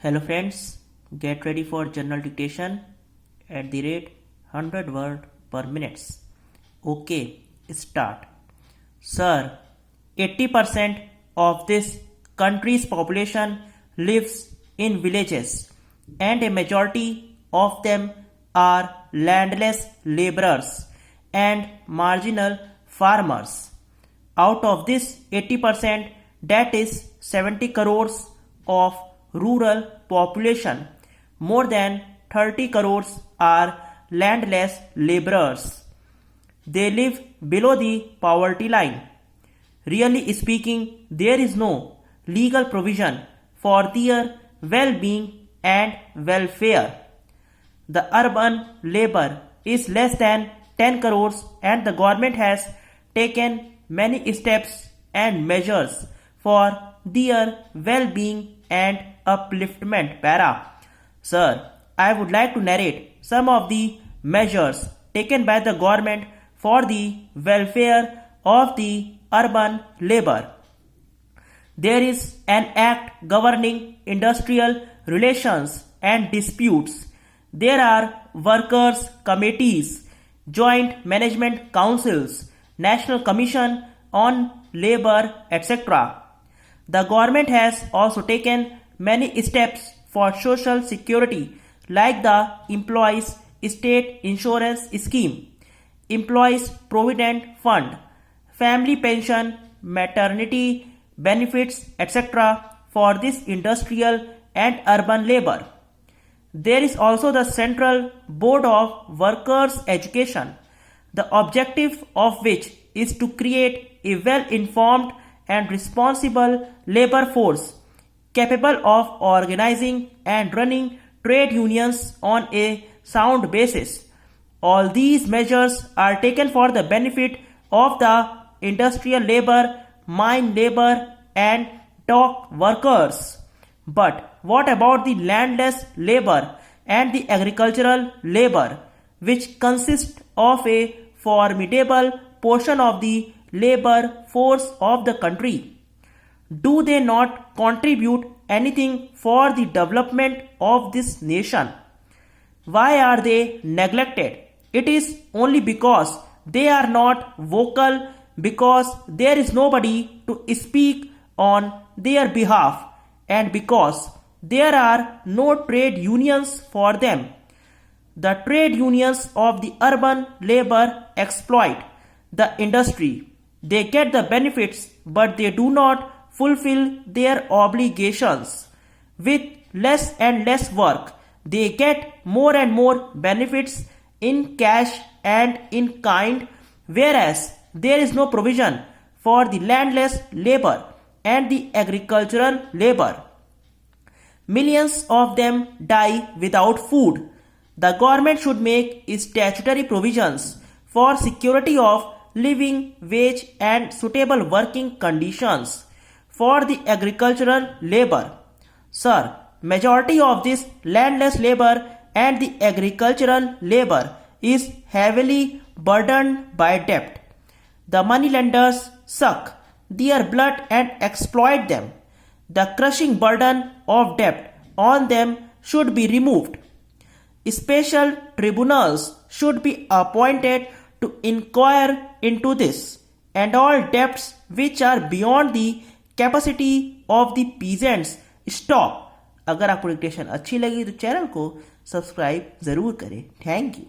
Hello friends, get ready for journal dictation at the rate 100 word per minute. Okay, start. Sir, 80% of this country's population lives in villages and a majority of them are landless laborers and marginal farmers. Out of this 80%, that is 70 crores of rural population, more than 30 crores are landless laborers. They live below the poverty line. Really speaking, there is no legal provision for their well-being and welfare. The urban labor is less than 10 crores and the government has taken many steps and measures for their well-being and upliftment. Sir, I would like to narrate some of the measures taken by the government for the welfare of the urban labor. There is an act governing industrial relations and disputes. There are workers' committees, joint management councils, National Commission on Labor, etc. The government has also taken many steps for social security like the Employees State Insurance Scheme, Employees Provident Fund, Family Pension, Maternity Benefits, etc. for this industrial and urban labor. There is also the Central Board of Workers' Education, the objective of which is to create a well-informed and responsible labor force capable of organizing and running trade unions on a sound basis. All these measures are taken for the benefit of the industrial labor, mine labor, and dock workers. But what about the landless labor and the agricultural labor, which consist of a formidable portion of the labor force of the country? Do they not contribute anything for the development of this nation? Why are they neglected? It is only because they are not vocal, because there is nobody to speak on their behalf, and because there are no trade unions for them. The trade unions of the urban labor exploit the industry. They get the benefits, but they do not fulfill their obligations. With less and less work, they get more and more benefits in cash and in kind, whereas there is no provision for the landless labor and the agricultural labor. Millions of them die without food. The government should make statutory provisions for security of living wage and suitable working conditions for the agricultural labor. Sir, majority of this landless labor and the agricultural labor is heavily burdened by debt. The moneylenders suck their blood and exploit them. The crushing burden of debt on them should be removed. Special tribunals should be appointed to inquire into this, and all debts which are beyond the capacity of the peasants stop. अगर आपको dictation अच्छी लगी तो channel को subscribe ज़रूर करें। Thank you.